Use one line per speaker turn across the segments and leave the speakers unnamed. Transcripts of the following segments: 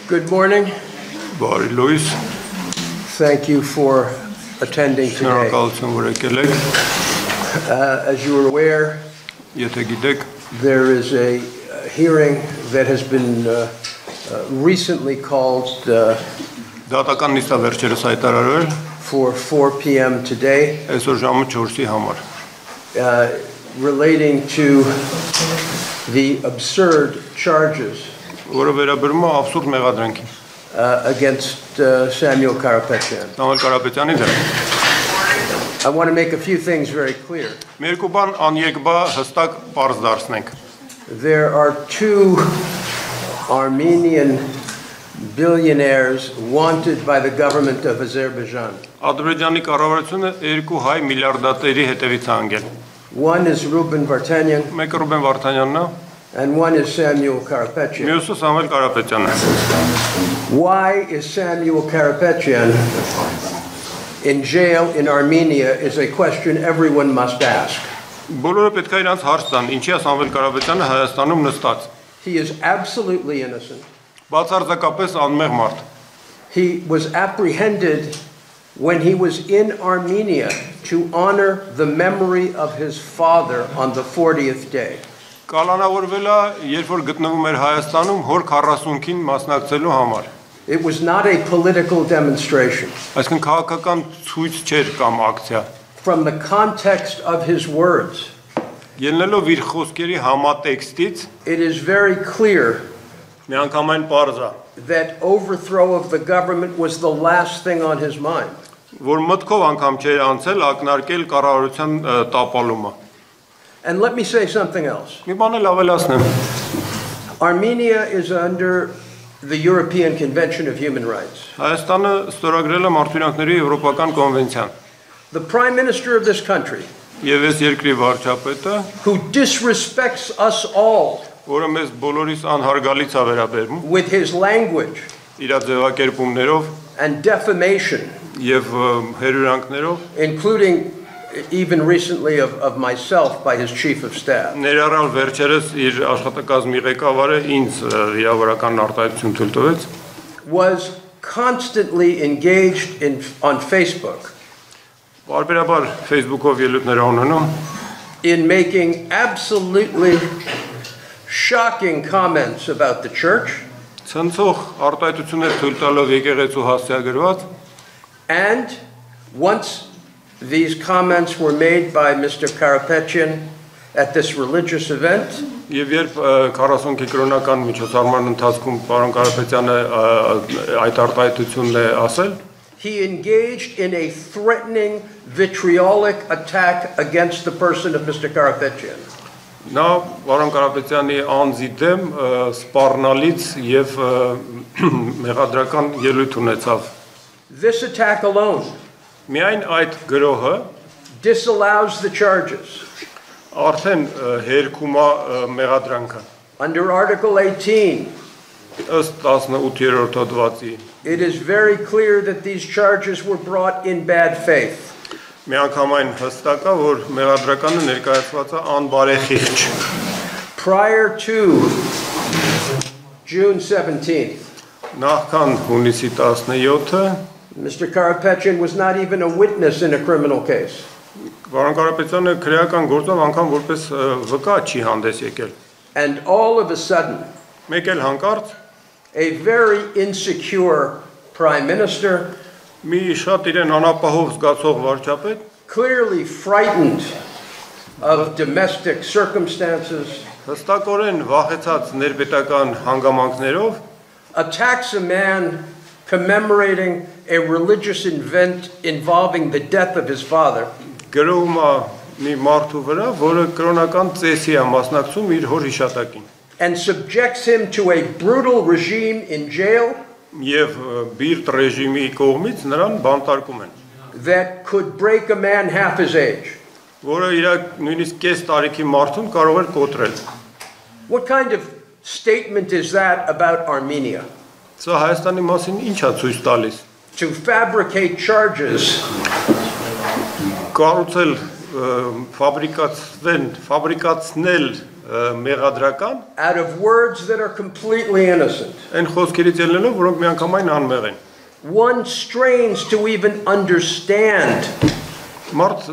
Good morning.
Բարի լույս,
Thank you for attending today.
շնորհակալություն որ եկել եք,
As you are aware,
եթե գիտեք,
there is a hearing that has been recently called
դատական նիստը վերջերս հայտարարվել,
for 4 p.m. today
այսօր ժամը 4-ի համար,
relating to the absurd charges
որը վերաբերում է абսուրդ մեղադրանքին,
against Samuel Karapetyan.
Սամվել Կարապետյանի դեմ։
I want to make a few things very clear.
Մի երկու բան անեկբա հստակ պարզ դարձնենք։
There are two Armenian billionaires wanted by the government of Azerbaijan.
Ադրբեջանի կառավարությունը երկու հայ միլիարդատերի հետևից է անգել։
One is Ruben Vartanyan
Մեկը Ռուբեն Վարդանյանն է,
and one is Samuel Karapetyan.
մյուսը Սամվել Կարապետյանն է։
Why is Samuel Karapetyan in jail in Armenia is a question everyone must ask.
Բոլորը պետք է իրանց հարց տան, ինչի է Սամվել Կարապետյանը Հայաստանում նստած։
He is absolutely innocent.
Բացարձակապես անմեղ մարդ։
He was apprehended when he was in Armenia to honor the memory of his father on the 40th day.
Կալանավորվել է, երբ որ գտնվում էր Հայաստանում հոր 40-ին մասնակցելու համար։
It was not a political demonstration.
Այսինքն քաղաքական ցույց չէր կամ ակցիա։
From the context of his words,
Ելնելով իր խոսքերի համատեքստից,
it is very clear
միանգամայն պարզ է,
that overthrow of the government was the last thing on his mind.
որ մտքով անգամ չէր անցել ակնարկել կառավարության տապալումը։
And let me say something else.
Մի բան էլ ավելացնեմ։
Armenia is under the European Convention of Human Rights.
Հայաստանը ստորագրել է մարդու եվրոպական կոնվենցիան։
The Prime Minister of this country,
Եվ այս երկրի վարչապետը,
who disrespects us all
որը մեզ բոլորիս անհարգալից է վերաբերում,
with his language
իր ձևակերպումներով
and defamation,
եւ հերյուրանքներով,
including even recently of myself by his chief of staff,
ներառյալ վերջերս իր աշխատակազմի ղեկավարը ինձ վիրավորական արտահայտություն թույլ տվեց,
was constantly engaged on Facebook
բարբերաբար Facebook-ով ելույթներ ունենում,
in making absolutely shocking comments about the church
ցնցող արտահայտություններ թույլ տալով եկեղեցու հասցեագրված,
and once these comments were made by Mr. Karapetyan at this religious event,
եւ երբ 40 կրոնական միջոցառման ընթացքում պարոն Կարապետյանը այդ արտահայտությունն է ասել,
he engaged in a threatening, vitriolic attack against the person of Mr. Karapetyan.
նա պարոն Կարապետյանի անձի դեմ սպառնալից եւ մեղադրական ելույթ ունեցավ։
This attack alone
Միայն այդ գրոհը
disallows the charges.
արդեն հերքում է մեղադրանքը։
Under Article 18,
Ըստ 18-րդ հոդվածի
it is very clear that these charges were brought in bad faith.
միանգամայն հստակ է, որ մեղադրականը ներկայացված է անբարեխիղճ։
Prior to June 17th,
Նախքան հունիսի 17-ը
Mr. Karapetyan was not even a witness in a criminal case.
Պարոն Կարապետյանը քրեական գործով անգամ որպես վկա չի հանդես եկել։
And all of a sudden,
Մեկ էլ հանկարծ
a very insecure prime minister,
մի շատ իրեն անապահով զգացող վարչապետ,
clearly frightened of domestic circumstances,
հստակորեն վախեցած ներպետական հանգամանքներով,
attacks a man commemorating a religious event involving the death of his father,
գրում է մի մարդու վրա, որը կրոնական ծեսի է մասնակցում իր հոր հիշատակին։
and subjects him to a brutal regime in jail
Եվ բիրտ ռեժիմի կողմից նրան բանտարկում են,
that could break a man half his age.
որը իր նույնիսկ կես տարիքի մարդուն կարող էր կոտրել։
What kind of statement is that about Armenia?
Սա Հայաստանի մասին ինչ է ցույց տալիս։
To fabricate charges
Կառուցել ֆաբրիկացնել մեղադրական
out of words that are completely innocent.
Այն խոսքերից ելնելով, որոնք միանգամայն անմեղ են։
One strains to even understand
Մարդ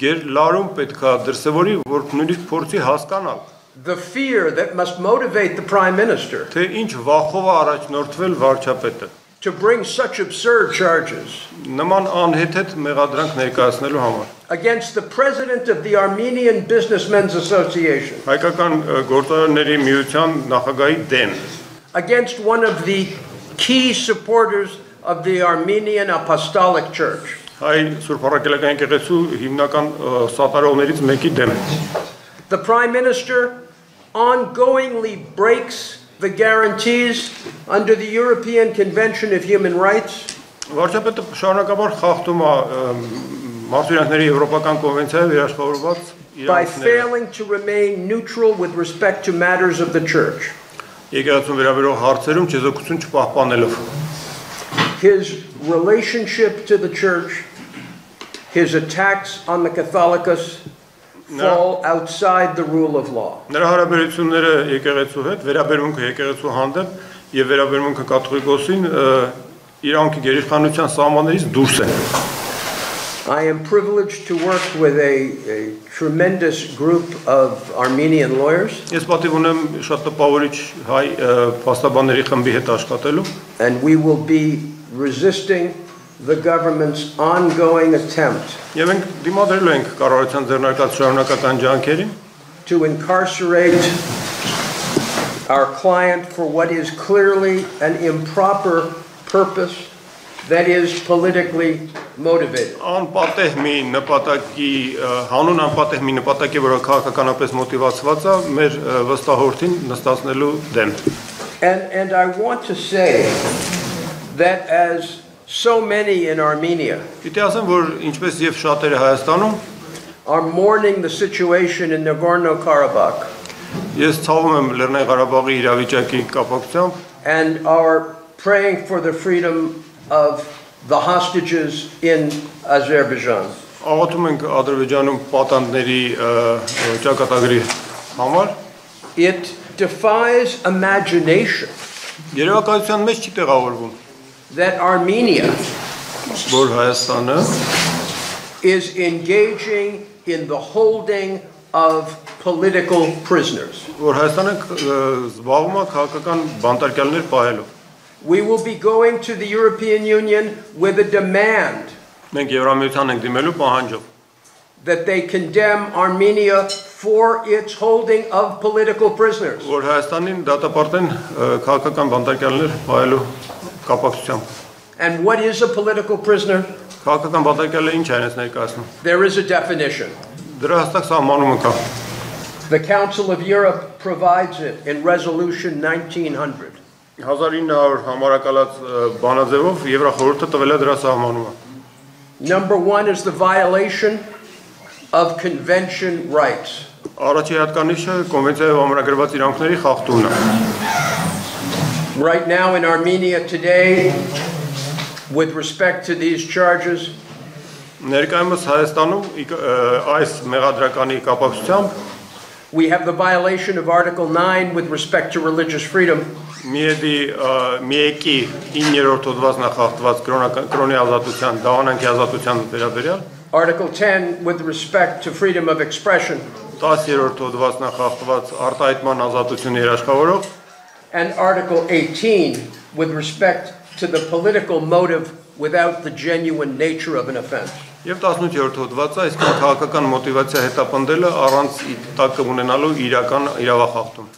լարում պետքա դրսևորի, որ նույնիսկ փորձի հասկանալ,
the fear that must motivate the prime minister
թե ինչ վախով է առաջնորդվել վարչապետը։
to bring such absurd charges
Նման անհեթեթ մեղադրանք ներկայացնելու համար։
against the president of the Armenian Businessmen's Association,
Հայկական գործարարների միության նախագահի դեմ,
against one of the key supporters of the Armenian Apostolic Church.
հայ Սուրբ Առաքելական եկեղեցու հիմնական սատարողներից մեկի դեմ։
The prime minister ongoingly breaks the guarantees under the European Convention of Human Rights
Վարչապետը շարունակաբար խախտում է Մարդու Եվրոպական կոնվենցիայով երաշխավորված
by
իրավունքները։
failing to remain neutral with respect to matters of the church.
Եկեղեցուն վերաբերող հարցերում չեզոքություն չպահպանելով։
His relationship to the church, his attacks on the Catholicos fall outside the rule of law.
Նրա հարաբերությունները եկեղեցու հետ, վերաբերմունքը եկեղեցու հանդեպ եւ վերաբերմունքը կաթողիկոսին իրանքի գերիշխանության սահմաններից դուրս են։
I am privileged to work with a tremendous group of Armenian lawyers,
Ես պատիվ ունեմ շատ տպավորիչ հայ փաստաբանների խմբի հետ աշխատելու
and we will be resisting the government's ongoing attempt
եւ մենք դիմադրելու ենք կառավարության ձեռնարկած շարունակական ջանքերին
to incarcerate our client for what is clearly an improper purpose that is politically motivated.
անպատեհ մի նպատակի հանուն անպատեհ մի նպատակի որը քաղաքականապես մոտիվացված է մեր վստահորդին նստացնելու դեմ
And I want to say that as so many in Armenia
Պիտի ասեմ որ ինչպես եւ շատերը Հայաստանում
are mourning the situation in Nagorno-Karabakh
ես ցավում եմ Լեռնային Ղարաբաղի իրավիճակի կապակցությամբ
and are praying for the freedom of the hostages in Azerbaijan.
աղոթում ենք Ադրբեջանում պատանդների ճակատագրի համար
It defies imagination
երևակայության մեջ չի տեղավորվում
that Armenia
որ Հայաստանը
is engaging in the holding of political prisoners.
որ Հայաստանը զբաղվում է քաղաքական բանտարկյալներ պահելով
We will be going to the European Union with a demand
մենք Եվրամիության ենք դիմելու պահանջով
that they condemn Armenia for its holding of political prisoners.
որ Հայաստանին դատապարտեն քաղաքական բանտարկյալներ պահելու կապակցությամբ
And what is a political prisoner?
քաղաքական բանտարկյալը ինչ է այս ներկայացնում
There is a definition.
դրա հստակ սահմանումը կա
The Council of Europe provides it in Resolution 1900.
1900 համարակալած բանաձևով Եվրախորհուրդը տվել է դրա սահմանումը
Number one is the violation of convention rights.
Առաջի հատկանիշը կոնվենցիայով ամրագրված իրավունքների խախտումն է
Right now in Armenia today, with respect to these charges,
Ներկայումս Հայաստանում այս մեղադրականի կապակցությամբ
we have the violation of Article 9 with respect to religious freedom.
Միեկի 9-րդ հոդվածն է խախտված կրոնի ազատության, դավանանքի ազատության վերաբերյալ
Article 10 with respect to freedom of expression.
10-րդ հոդվածն է խախտված արտահայտման ազատությունը երաշխավորող
And Article 18 with respect to the political motive without the genuine nature of an offense.
Եվ 18-րդ հոդվածը այսքան քաղաքական մոտիվացիա հետապնդելը առանց տակը ունենալու իրական իրավախախտում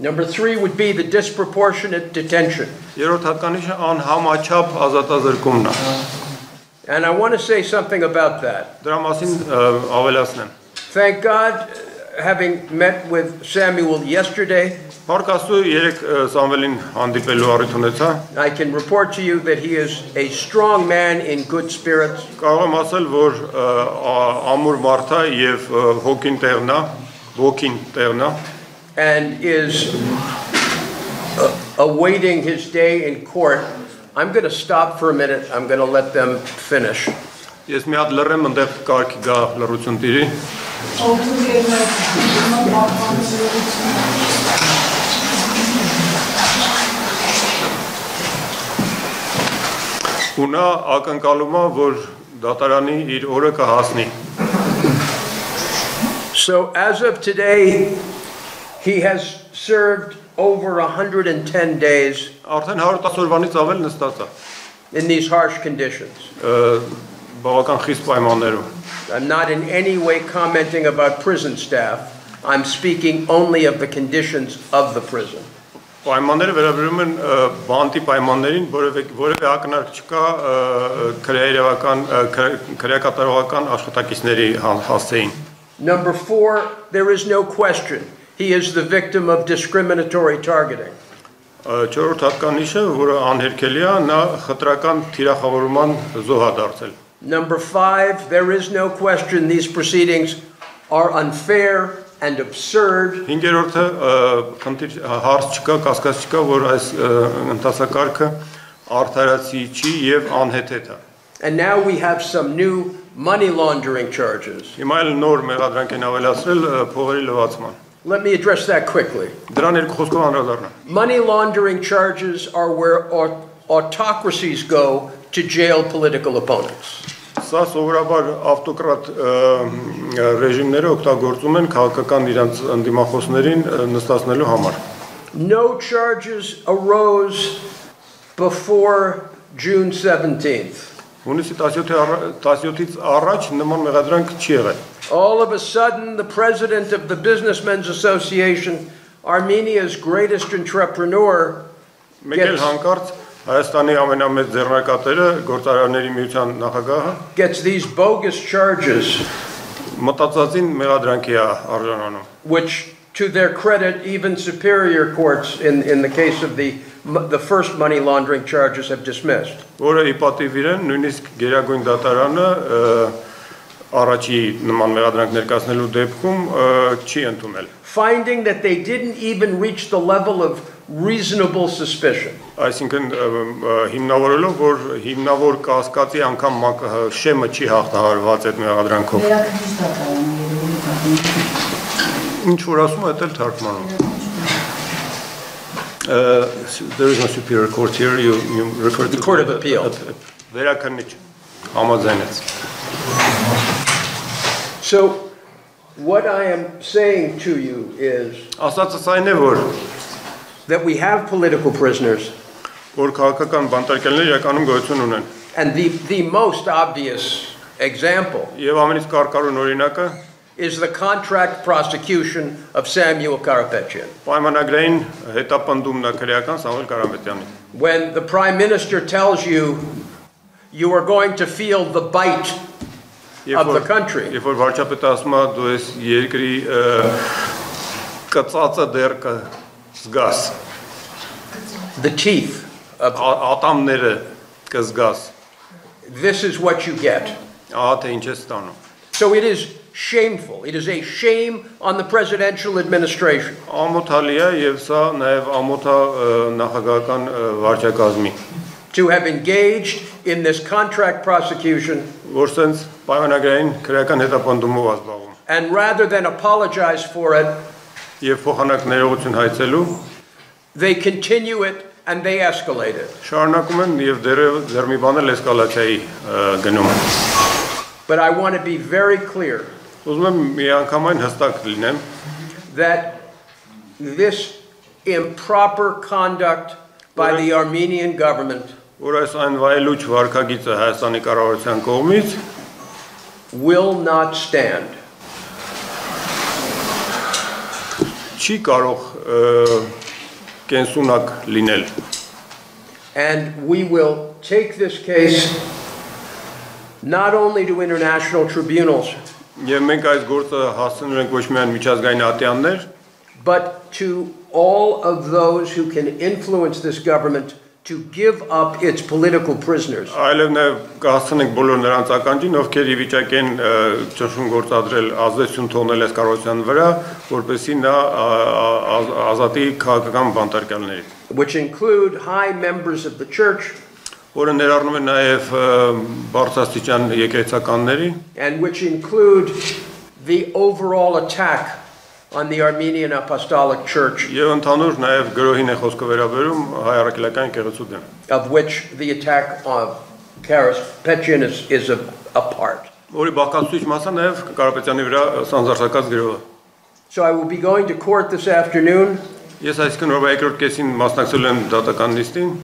Number 3 would be the disproportionate detention.
Երրորդ հատկանիշը անհամաչափ ազատազրկումն է
And I want to say something about that.
Դրա մասին ավելացնեմ
Thank God, having met with Samuel yesterday,
Փառք Աստծո երեք Սամվելին հանդիպելու առիթ ունեցա
I can report to you that he is a strong man in good spirits.
Կարող եմ ասել, որ ամուր մարդ է եւ հոգին տեղն է
And is awaiting his day in court. I'm going to stop for a minute. I'm going to let them finish.
Ես մի հատ լռեմ, ընդեղ կարգի գա լռություն տիրի։ Ու նա ակնկալում է, որ դատարանի իր օրը կհասնի։
So as of today, he has served over 110 days
Արդեն 110 օրվանից ավել նստած է։
in these harsh conditions.
Բավական խիստ պայմաններում։
I'm not in any way commenting about prison staff. I'm speaking only of the conditions of the prison.
Պայմանները վերաբերում են բանտի պայմաններին, որևէ ակնարկ չկա քրեակատարողական աշխատակիցների հասցեին։
Number 4, there is no question. He is the victim of discriminatory targeting.
Չորրորդ հատկանիշը, որը անհերքելի է, նա խտրական թիրախավորման զոհ է դարձել։
Number 5, there is no question these proceedings are unfair and absurd.
Հինգերորդը խնդիր հարց չկա, կասկած չկա, որ այս ընթացակարգը արդարացի չի եւ անհեթեթ է։
And now we have some new money laundering charges.
Հիմա էլ նոր մեղադրանք են ավելացրել փողերի լվացման։
Let me address that quickly.
Դրան երկու խոսքով անդրադառնամ։
Money laundering charges are where autocracies go to jail political opponents.
Սա սովորաբար ավտոկրատ ռեժիմները օգտագործում են քաղաքական իրենց ընդդիմախոսներին նստացնելու համար։
No charges arose before June 17th.
Հունիսի 17-ից առաջ նման մեղադրանք չի եղել։
All of a sudden, the president of the Businessmen's Association, Armenia's greatest entrepreneur,
Մեկ էլ հանկարծ Հայաստանի ամենամեծ ձեռնակատերը գործարանների միության նախագահը
gets these bogus charges,
մտածածին մեղադրանքի է արժանանում,
which, to their credit, even superior courts in the case of the first money laundering charges have dismissed.
որը ի պատիվ իրեն նույնիսկ գերագույն դատարանը առաջի նման մեղադրանք ներկայացնելու դեպքում չի ընդունել։
Finding that they didn't even reach the level of reasonable suspicion.
Այսինքն հիմնավորելով, որ հիմնավոր կասկածի անգամ շեմը չի հաղթահարված այդ մեղադրանքով։ Ինչ որ ասում է, դա էլ թարգմանում։ There is no superior court here. You refer to
The Court of Appeal.
Վերաքննիչ համաձայնեց։
So, what I am saying to you is
Ասածս այն է, որ
that we have political prisoners,
որ քաղաքական բանտարկելներ իրականում գոյություն ունեն։
and the most obvious example
Եվ ամենից կարկառուն օրինակը
is the contract prosecution of Samuel Karapetyan.
պայմանագրային հետապնդումն է քրեական Սամվել Կարապետյանի։
When the Prime Minister tells you you are going to feel the bite of the country,
Երբ որ վարչապետը ասում է դու ես երկրի կծածը դեռ կզգաս,
the teeth of
ատամները կզգաս,
this is what you get.
ահա թե ինչ է ստանում։
So it is shameful. It is a shame on the presidential administration.
Ամոթալի է եւ սա նաեւ ամոթա նախագահական վարչակազմի,
To have engaged in this contract prosecution,
որ սենց պայմանագրային քրեական հետապնդումով ազբաղում
and rather than apologize for it,
եւ փոխանակ ներողություն հայցելու
they continue it and they escalate it.
շարունակում են եւ դեռ մի բան էլ էսկալացիայի գնում։
But I want to be very clear
Ուզում եմ միանգամայն հստակ լինեմ,
that this improper conduct by the Armenian government
որ այս այն վայելուչ վարքագիծը Հայաստանի կառավարության կողմից
will not stand.
չի կարող կենսունակ լինել։
And we will take this case not only to international tribunals,
Եվ մենք այս գործը հասցնում ենք ոչ միայն միջազգային ատյաններ,
but to all of those who can influence this government to give up its political prisoners.
այլև նաև կհասցնենք բոլոր նրանց ականջին, ովքեր ի վիճակի են ճնշում գործադրել, ազդեցություն թողնել այս կառավարության վրա, որպեսզի նա ազատի քաղաքական բանտարկյալներից,
Which include high members of the church,
որը ներառնում է նաև բարձրաստիճան եկեղեցականների,
and which include the overall attack on the Armenian Apostolic Church,
եւ ընդհանուր նաև գրոհին է խոսքը վերաբերում հայ առաքելական եկեղեցու դեմ,
of which the attack of Karapetyan is a part.
որի բաղկացուցիչ մասը նաև Կարապետյանի վրա սանձարձակած գրոհը։
So I will be going to court this afternoon.
Ես այսքան օրվա երկրորդ կեսին մասնակցել եմ դատական նիստին